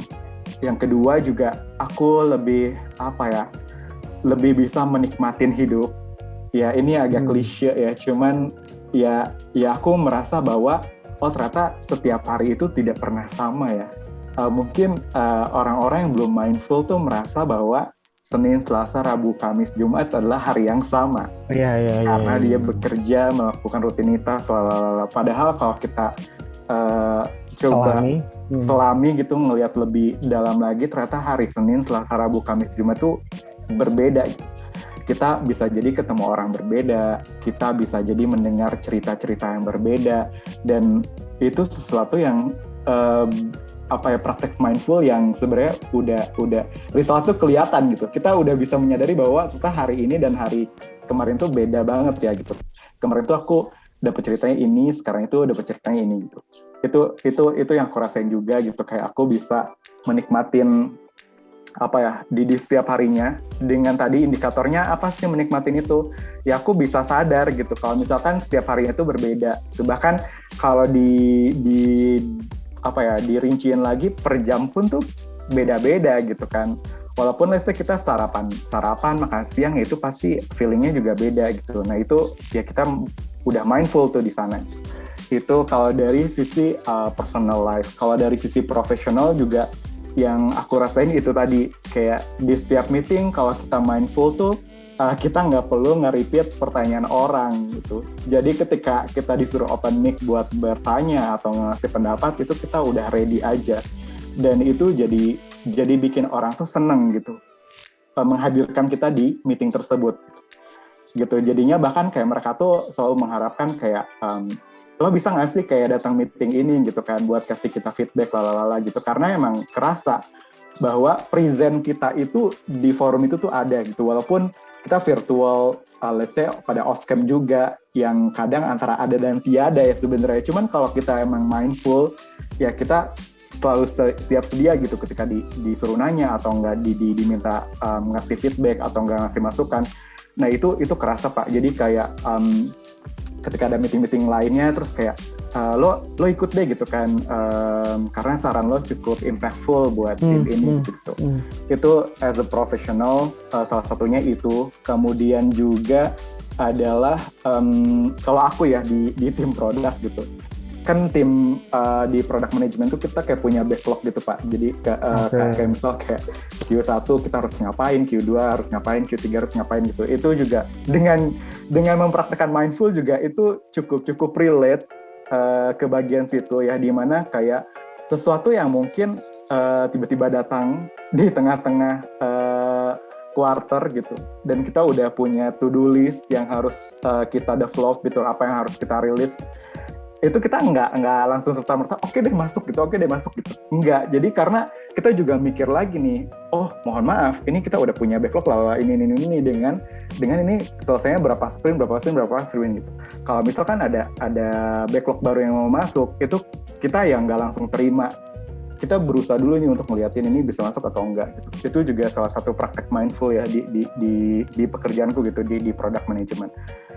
Yang kedua juga aku lebih lebih bisa menikmatin hidup. Ya ini agak klise ya, cuman ya aku merasa bahwa ternyata setiap hari itu tidak pernah sama ya. Mungkin orang-orang yang belum mindful tuh merasa bahwa Senin, Selasa, Rabu, Kamis, Jumat adalah hari yang sama. Karena dia bekerja, melakukan rutinitas, padahal kalau kita coba selami gitu, ngelihat lebih dalam lagi, ternyata hari Senin, Selasa, Rabu, Kamis, Jumat tuh berbeda. Kita bisa jadi ketemu orang berbeda, kita bisa jadi mendengar cerita-cerita yang berbeda, dan itu sesuatu yang praktek mindful yang sebenarnya udah result tuh kelihatan gitu. Kita udah bisa menyadari bahwa kita hari ini dan hari kemarin tuh beda banget ya gitu. Kemarin tuh aku dapat ceritanya ini, sekarang itu dapat ceritanya ini gitu. Itu yang aku rasain juga gitu, kayak aku bisa menikmatin di setiap harinya. Dengan tadi indikatornya apa sih menikmatin itu, ya aku bisa sadar gitu kalau misalkan setiap harinya itu berbeda. Bahkan kalau dirinciin lagi per jam pun tuh beda-beda gitu kan. Walaupun let's say kita sarapan makan siang, itu pasti feelingnya juga beda gitu. Nah itu ya kita udah mindful tuh di sana. Itu kalau dari sisi personal life. Kalau dari sisi profesional juga yang aku rasain itu tadi, kayak di setiap meeting kalau kita mindful tuh kita nggak perlu nge-repeat pertanyaan orang gitu. Jadi ketika kita disuruh open mic buat bertanya atau ngasih pendapat, itu kita udah ready aja. Dan itu jadi bikin orang tuh seneng gitu, menghadirkan kita di meeting tersebut gitu. Jadinya bahkan kayak mereka tuh selalu mengharapkan kayak lo bisa nggak sih kayak datang meeting ini gitu kan, buat kasih kita feedback lalala gitu. Karena emang kerasa bahwa present kita itu di forum itu tuh ada gitu, walaupun kita virtual, let's say pada off-cam juga, yang kadang antara ada dan tiada ya sebenarnya. Cuman kalau kita emang mindful, ya kita selalu siap sedia gitu ketika disuruh nanya atau enggak diminta ngasih feedback atau enggak ngasih masukan. Nah itu kerasa Pak. Jadi kayak ketika ada meeting-meeting lainnya, terus kayak lo ikut deh gitu kan, karena saran lo cukup impactful buat tim ini gitu. Itu as a professional, salah satunya itu. Kemudian juga adalah kalau aku ya di tim produk gitu, kan tim di product management tuh kita kayak punya backlog gitu Pak. Jadi kayak misal kayak Q1 kita harus ngapain, Q2 harus ngapain, Q3 harus ngapain gitu. Itu juga dengan mempraktekkan mindful juga itu cukup relate ke bagian situ ya, di mana kayak sesuatu yang mungkin tiba-tiba datang di tengah-tengah quarter gitu, dan kita udah punya to-do list yang harus kita develop gitu, apa yang harus kita rilis. Itu kita nggak langsung serta-merta oke deh masuk gitu, enggak. Jadi karena kita juga mikir lagi nih, oh mohon maaf, ini kita udah punya backlog lah, ini dengan ini selesainya berapa sprint gitu. Kalau misalkan ada backlog baru yang mau masuk, itu kita yang nggak langsung terima. Kita berusaha dulu nih untuk ngeliatin ini bisa masuk atau enggak gitu. Itu juga salah satu praktek mindful ya di pekerjaanku gitu, di product management.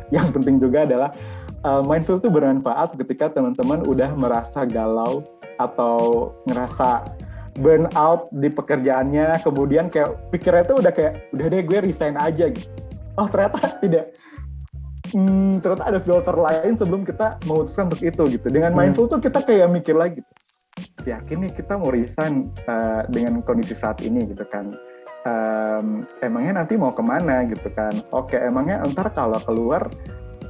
Yang penting juga adalah mindful itu bermanfaat ketika teman-teman udah merasa galau atau ngerasa burn out di pekerjaannya, kemudian kayak pikirnya itu udah deh gue resign aja gitu. Oh ternyata tidak, ternyata ada filter lain sebelum kita memutuskan untuk itu gitu. Dengan mindful tuh kita kayak mikir lagi gitu, yakin nih kita mau resign dengan kondisi saat ini gitu kan. Emangnya nanti mau kemana gitu kan. Oke, emangnya ntar kalau keluar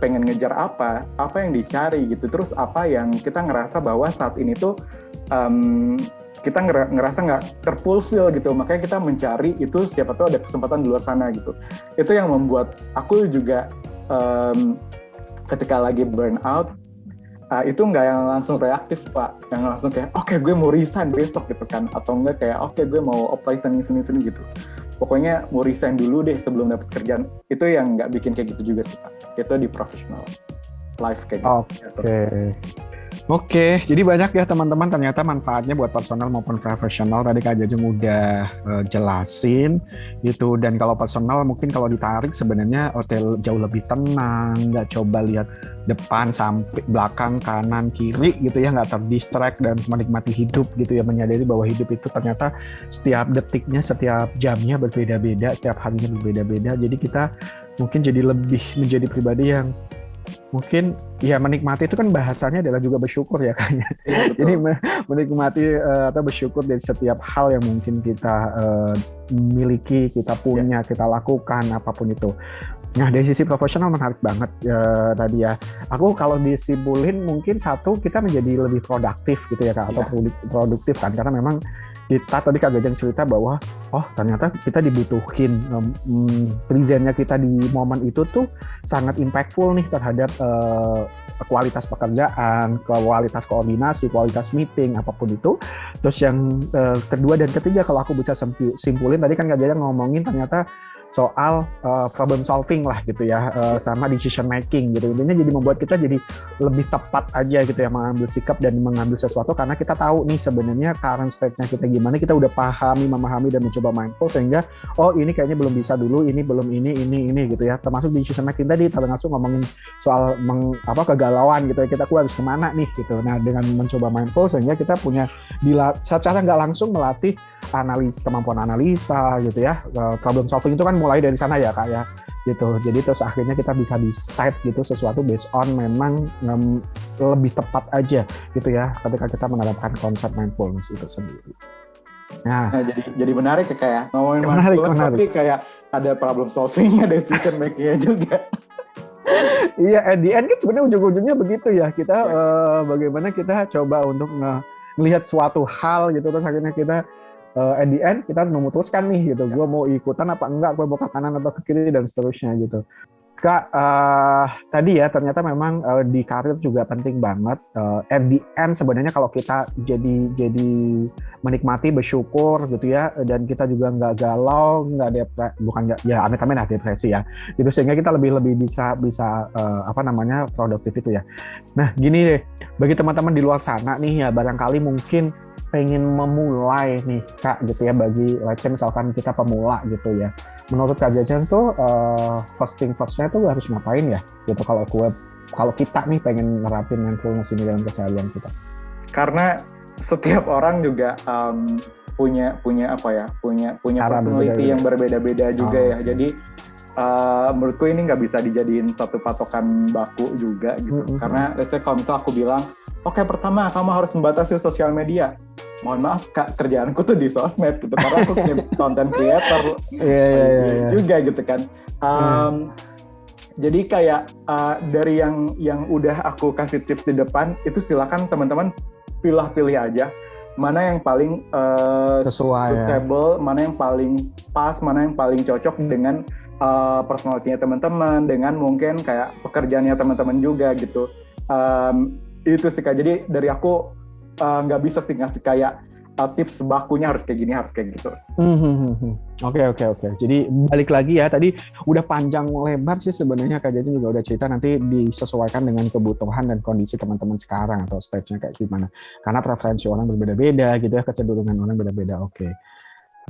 pengen ngejar apa yang dicari gitu, terus apa yang kita ngerasa bahwa saat ini tuh kita ngerasa nggak terfulfill gitu, makanya kita mencari itu, siapa tahu ada kesempatan di luar sana gitu. Itu yang membuat aku juga ketika lagi burn out itu nggak yang langsung reaktif Pak, yang langsung kayak oke, gue mau resign besok gitu kan, atau enggak kayak oke, gue mau apply sini gitu. pokoknya mau resign dulu deh sebelum dapat kerjaan. Itu yang nggak bikin kayak gitu juga sih Pak. Itu di professional life kayak gitu.
Oke, jadi banyak ya teman-teman ternyata manfaatnya buat personal maupun profesional. Tadi Kak Jajeng udah jelasin gitu. Dan kalau personal mungkin kalau ditarik sebenarnya hotel jauh lebih tenang, nggak coba lihat depan sampai belakang kanan kiri gitu ya, nggak terdistract dan menikmati hidup gitu ya, menyadari bahwa hidup itu ternyata setiap detiknya, setiap jamnya berbeda-beda, setiap harinya berbeda-beda. Jadi kita mungkin jadi lebih menjadi pribadi yang mungkin ya menikmati itu kan bahasanya adalah juga bersyukur ya kayaknya.
Iya,
Jadi menikmati atau bersyukur dari setiap hal yang mungkin kita miliki, kita punya, kita lakukan apapun itu. Nah dari sisi profesional menarik banget tadi ya. Aku kalau disimpulin mungkin satu, kita menjadi lebih produktif gitu ya Kak, atau produktif kan, karena memang kita tadi Kak Jajeng cerita bahwa oh ternyata kita dibutuhin, presentnya kita di momen itu tuh sangat impactful nih terhadap kualitas pekerjaan, kualitas koordinasi, kualitas meeting, apapun itu. Terus yang kedua dan ketiga kalau aku bisa simpulin, tadi kan Kak Jajeng ngomongin ternyata soal problem solving lah gitu ya, sama decision making gitu. Intinya jadi membuat kita jadi lebih tepat aja gitu ya mengambil sikap dan mengambil sesuatu, karena kita tahu nih sebenarnya current state-nya kita gimana, kita udah memahami dan mencoba mindful sehingga oh ini kayaknya belum bisa dulu, ini belum ini gitu ya. Termasuk decision making tadi, termasuk ngomongin soal kegalauan gitu ya, aku harus kemana nih gitu. Nah dengan mencoba mindful sehingga kita punya secara nggak langsung melatih kemampuan analisa gitu ya. Problem solving itu kan mulai dari sana ya Kak ya gitu. Jadi terus akhirnya kita bisa decide gitu sesuatu based on memang lebih tepat aja gitu ya ketika kita menerapkan konsep mindfulness itu sendiri.
Nah jadi menarik ya kayak ngomongin mindfulness tapi kayak ada problem solving, ada decision making-nya juga.
Iya, at the end kan sebenarnya ujung-ujungnya begitu ya. Kita bagaimana kita coba untuk melihat suatu hal gitu, terus akhirnya kita at the end kita memutuskan nih gitu, gue mau ikutan apa enggak, gue mau ke kanan atau ke kiri dan seterusnya gitu. Kak, tadi ya ternyata memang di karir juga penting banget. At the end sebenarnya kalau kita jadi menikmati, bersyukur gitu ya, dan kita juga nggak galau, nggak amit-amit depresi ya. Gitu sehingga kita lebih bisa produktif itu ya. Nah gini deh, bagi teman-teman di luar sana nih ya, barangkali mungkin pengen memulai nih Kak gitu ya, bagi let's say misalkan kita pemula gitu ya. Menurut Kak Jajeng tuh first-nya tuh harus ngapain ya gitu kalau kita nih pengen nerapin mindfulness ini dalam keseharian kita?
Karena setiap orang juga punya personality yang berbeda-beda juga ya. Jadi menurutku ini nggak bisa dijadiin satu patokan baku juga gitu. Karena let's say kalau misal aku bilang, oke, pertama kamu harus membatasi sosial media. Mohon maaf Kak, kerjaanku tuh di sosmed gitu, karena aku content creator juga gitu kan. Jadi kayak dari yang udah aku kasih tips di depan, itu silakan teman-teman pilih aja mana yang paling suitable, mana yang paling pas, mana yang paling cocok dengan personality-nya teman-teman, dengan mungkin kayak pekerjaannya teman-teman juga gitu. Itu sih Kak, jadi dari aku nggak bisa sih ngasih kayak tips bakunya harus kayak gini, harus kayak gitu.
Oke. Jadi balik lagi ya, tadi udah panjang lebar sih sebenarnya Kak Jajeng juga udah cerita, nanti disesuaikan dengan kebutuhan dan kondisi teman-teman sekarang atau stage-nya kayak gimana. Karena preferensi orang berbeda-beda gitu ya, kecenderungan orang beda-beda. Oke.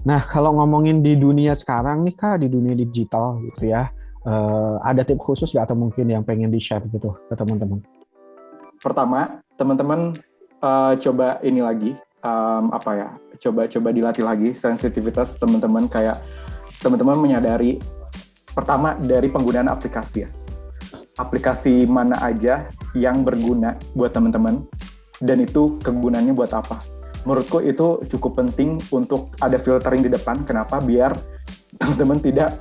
Nah kalau ngomongin di dunia sekarang nih Kak, di dunia digital gitu ya, ada tips khusus nggak atau mungkin yang pengen di-share gitu ke teman-teman?
Pertama, teman-teman coba ini lagi, coba dilatih lagi sensitivitas teman-teman, kayak teman-teman menyadari pertama dari penggunaan aplikasi ya. Aplikasi mana aja yang berguna buat teman-teman dan itu kegunaannya buat apa. Menurutku itu cukup penting untuk ada filtering di depan. Kenapa? Biar teman-teman tidak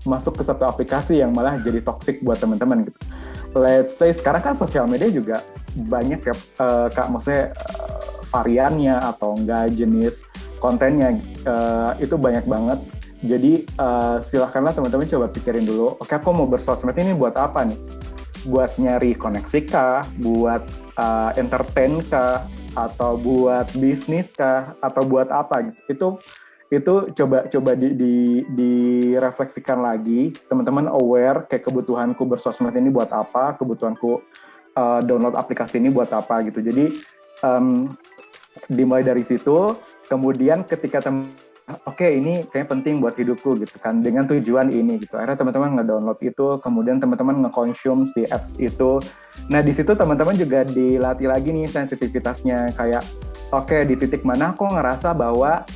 masuk ke satu aplikasi yang malah jadi toxic buat teman-teman gitu. Let's say sekarang kan sosial media juga banyak ya Kak, maksudnya variannya atau enggak jenis kontennya itu banyak banget. Jadi silakanlah teman-teman coba pikirin dulu, oke aku mau bersosmed ini buat apa nih? Buat nyari koneksi kah? Buat entertain kah? Atau buat bisnis kah? Atau buat apa gitu? itu coba direfleksikan lagi, teman-teman aware kayak kebutuhanku bersosmed ini buat apa, kebutuhanku download aplikasi ini buat apa gitu. Jadi dimulai dari situ, kemudian ketika oke, ini kayak penting buat hidupku gitu kan, dengan tujuan ini gitu. Akhirnya teman-teman nge-download itu, kemudian teman-teman nge-consume si apps itu. Nah, di situ teman-teman juga dilatih lagi nih sensitivitasnya, kayak oke, di titik mana aku ngerasa bahwa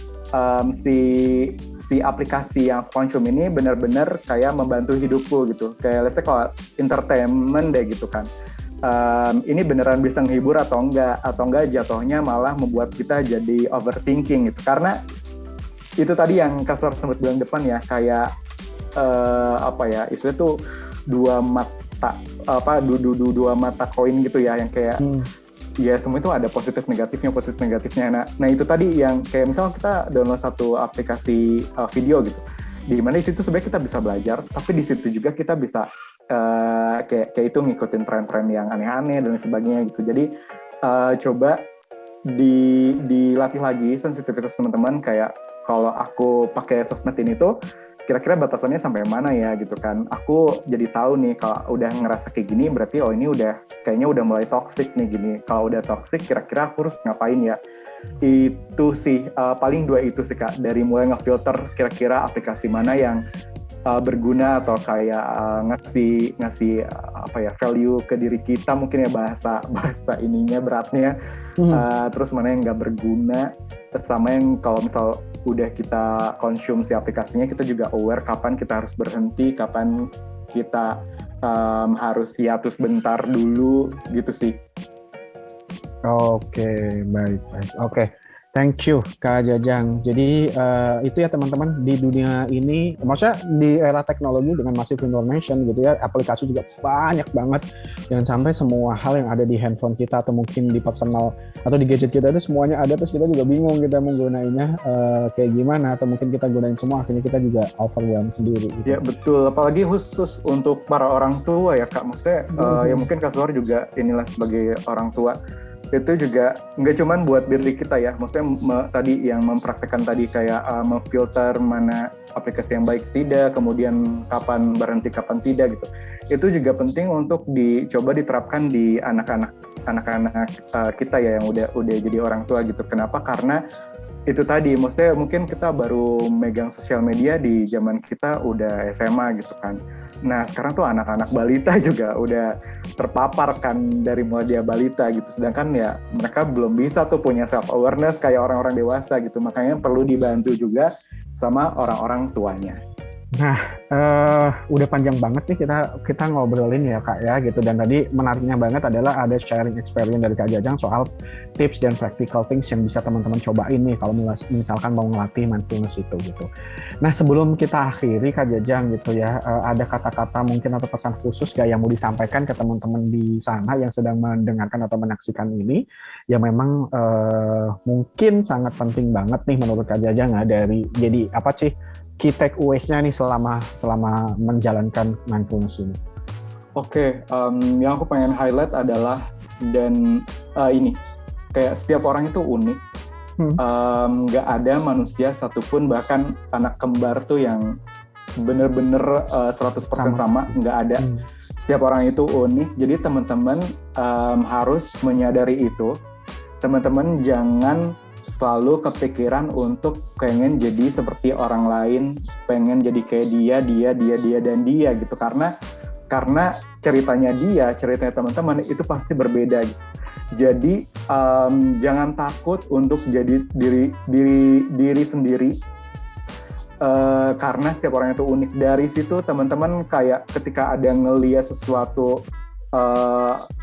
si aplikasi yang aku konsum ini benar-benar kayak membantu hidupku gitu. Kayak let's say kalau entertainment deh gitu kan. Ini beneran bisa menghibur atau enggak jatuhnya malah membuat kita jadi overthinking gitu. Karena itu tadi yang Kasar sempat bilang depan ya, kayak istilah tuh dua mata koin gitu ya, yang kayak ya semua itu ada positif negatifnya. Nah itu tadi yang kayak misalnya kita download satu aplikasi video gitu, di mana di situ sebenarnya kita bisa belajar, tapi di situ juga kita bisa kayak itu ngikutin tren-tren yang aneh-aneh dan sebagainya gitu. Jadi coba dilatih lagi sensitivitas teman-teman, kayak kalau aku pakai sosmed ini tuh kira-kira batasannya sampai mana ya gitu kan. Aku jadi tahu nih kalau udah ngerasa kayak gini berarti ini kayaknya udah mulai toxic nih gini. Kalau udah toxic kira-kira aku harus ngapain ya. Itu sih paling 2 itu sih Kak, dari mulai ngefilter kira-kira aplikasi mana yang berguna atau kayak ngasih value ke diri kita, mungkin ya bahasa ininya beratnya. Terus mana yang nggak berguna, sama yang kalau misal udah kita konsumsi aplikasinya, kita juga aware kapan kita harus berhenti, kapan kita harus hiatus bentar dulu gitu sih.
Oke, baik. Oke. Thank you, Kak Jajang. Jadi itu ya teman-teman, di dunia ini, maksudnya di era teknologi dengan massive information gitu ya, aplikasi juga banyak banget. Jangan sampai semua hal yang ada di handphone kita atau mungkin di personal atau di gadget kita itu semuanya ada, terus kita juga bingung kita menggunakannya kayak gimana, atau mungkin kita gunain semua, akhirnya kita juga overwhelmed sendiri. Gitu.
Ya betul, apalagi khusus untuk para orang tua ya Kak, maksudnya ya mungkin Kak Suhar juga inilah sebagai orang tua, itu juga nggak cuman buat diri kita ya, maksudnya tadi yang mempraktekkan tadi kayak memfilter mana aplikasi yang baik tidak, kemudian kapan berhenti kapan tidak gitu. Itu juga penting untuk dicoba diterapkan di anak-anak kita ya yang udah jadi orang tua gitu. Kenapa? Karena itu tadi, maksudnya mungkin kita baru megang sosial media di zaman kita udah SMA gitu kan. Nah sekarang tuh anak-anak balita juga udah terpapar kan dari mulai dia balita gitu. Sedangkan ya mereka belum bisa tuh punya self-awareness kayak orang-orang dewasa gitu. Makanya perlu dibantu juga sama orang-orang tuanya.
Nah, udah panjang banget nih kita ngobrolin ya Kak ya gitu, dan tadi menariknya banget adalah ada sharing experience dari Kak Jajang soal tips dan practical things yang bisa teman-teman cobain nih kalau misalkan mau ngelatih mindfulness itu gitu. Nah, sebelum kita akhiri Kak Jajang gitu ya, ada kata-kata mungkin atau pesan khusus gak yang mau disampaikan ke teman-teman di sana yang sedang mendengarkan atau menyaksikan ini, yang memang mungkin sangat penting banget nih menurut Kak Jajang ya, dari jadi apa sih key takeaways-nya nih selama menjalankan mindfulness ini?
Oke, yang aku pengen highlight adalah ini kayak setiap orang itu unik, nggak ada manusia satupun, bahkan anak kembar tuh yang bener-bener 100% sama, nggak ada. Setiap orang itu unik, jadi teman-teman harus menyadari itu. Teman-teman jangan selalu kepikiran untuk pengen jadi seperti orang lain, pengen jadi kayak dia dan dia gitu, karena ceritanya teman-teman itu pasti berbeda gitu. Jadi jangan takut untuk jadi diri sendiri, karena setiap orang itu unik. Dari situ teman-teman kayak ketika ada ngelihat sesuatu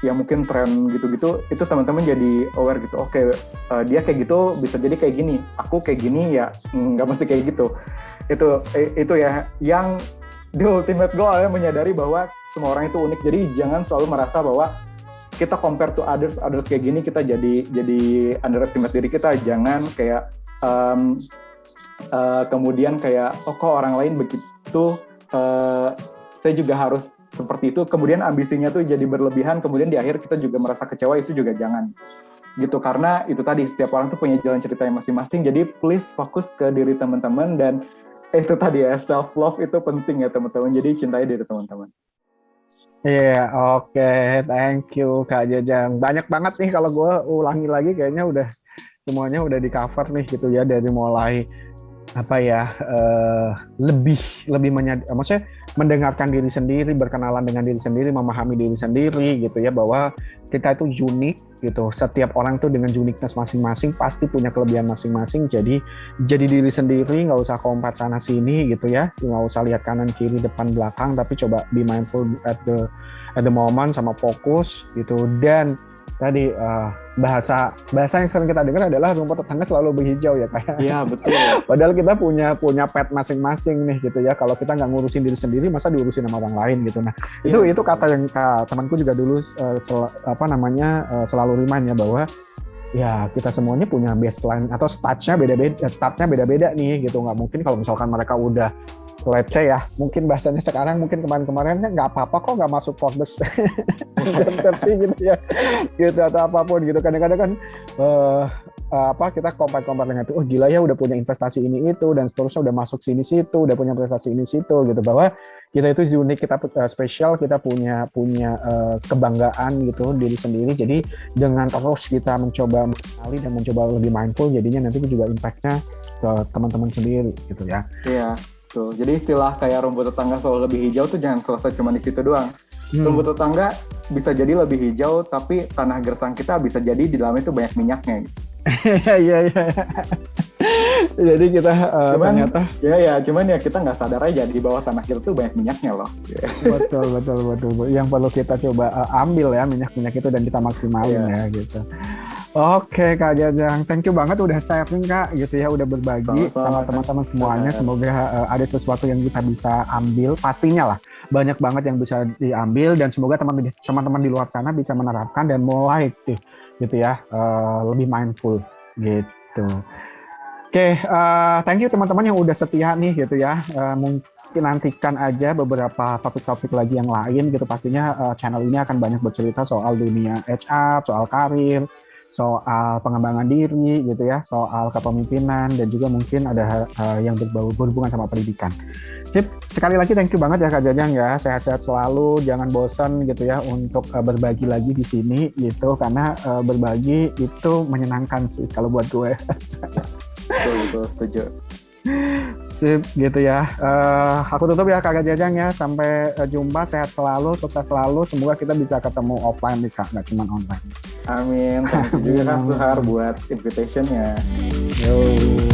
yang mungkin tren gitu-gitu, itu teman-teman jadi aware gitu. Oke, dia kayak gitu bisa jadi kayak gini, aku kayak gini ya nggak mesti kayak gitu. Itu ya yang the ultimate goal ya, menyadari bahwa semua orang itu unik. Jadi jangan selalu merasa bahwa kita compare to others kayak gini, kita jadi underestimate diri kita. Jangan kayak kemudian kayak kok orang lain begitu, saya juga harus seperti itu, kemudian ambisinya tuh jadi berlebihan, kemudian di akhir kita juga merasa kecewa, itu juga jangan. gitu, karena itu tadi setiap orang tuh punya jalan ceritanya masing-masing. Jadi please fokus ke diri teman-teman, dan itu tadi ya, self love itu penting ya teman-teman. Jadi cintai diri teman-teman.
Iya, oke, thank you Kak Jajang. Banyak banget nih kalau gue ulangi lagi kayaknya udah semuanya udah di cover nih gitu ya, dari mulai apa ya, lebih maksudnya mendengarkan diri sendiri, berkenalan dengan diri sendiri, memahami diri sendiri gitu ya, bahwa kita itu unik gitu. Setiap orang tuh dengan uniqueness masing-masing, pasti punya kelebihan masing-masing. Jadi diri sendiri, nggak usah compare sana sini gitu ya, nggak usah lihat kanan kiri depan belakang, tapi coba be mindful at the moment, sama fokus gitu. Dan tadi bahasa yang sering kita dengar adalah rumput tetangga selalu lebih hijau ya kayak.
Iya betul.
Padahal kita punya pet masing-masing nih gitu ya. Kalau kita nggak ngurusin diri sendiri, masa diurusin sama orang lain gitu. Nah itu kata yang temanku juga dulu selalu remind ya, bahwa ya kita semuanya punya baseline atau startnya beda-beda nih gitu. Nggak mungkin kalau misalkan mereka udah, let's say ya, mungkin bahasanya sekarang, mungkin kemarin kan nggak apa-apa kok nggak masuk Forbes tapi gitu ya, gitu atau apapun gitu. Kadang-kadang kan kita compare dengan itu, oh gila ya udah punya investasi ini itu dan seterusnya, udah masuk sini situ, udah punya prestasi ini situ gitu, bahwa kita itu unik, kita spesial, kita punya kebanggaan gitu diri sendiri. Jadi dengan terus kita mencoba mengenali dan mencoba lebih mindful, jadinya nanti juga impact-nya ke teman-teman sendiri gitu ya.
Iya. Tuh, jadi istilah kayak rumput tetangga selalu lebih hijau tuh jangan selesai cuma di situ doang. Rumput tetangga bisa jadi lebih hijau, tapi tanah gersang kita bisa jadi di dalamnya itu banyak minyaknya.
Iya. Jadi kita ternyata
cuman kita nggak sadar aja di bawah tanah kita tuh banyak minyaknya loh.
Betul. Yang perlu kita coba ambil ya minyak itu, dan kita maksimalin ya gitu. Oke Kak Jajang, thank you banget udah sharing Kak gitu ya, udah berbagi sama teman-teman semuanya. Semoga ada sesuatu yang kita bisa ambil, pastinya lah banyak banget yang bisa diambil, dan semoga teman-teman di luar sana bisa menerapkan dan mulai gitu ya, lebih mindful gitu. Oke, thank you teman-teman yang udah setia nih gitu ya. Mungkin nantikan aja beberapa topik-topik lagi yang lain gitu. Pastinya channel ini akan banyak bercerita soal dunia HR, soal karir, soal pengembangan diri gitu ya, soal kepemimpinan, dan juga mungkin ada yang berhubungan sama pendidikan. Sip, sekali lagi thank you banget ya Kak Jajang ya, sehat-sehat selalu, jangan bosan gitu ya untuk berbagi lagi di sini gitu, karena berbagi itu menyenangkan sih kalau buat gue.
Betul, setuju.
Sip, gitu ya. Aku tutup ya Kak Jajang ya. Sampai jumpa, sehat selalu, sukses selalu. Semoga kita bisa ketemu offline nih Kak, nggak cuma online.
Amin. Thank you juga Kak Suhar buat invitation-nya.
Yo.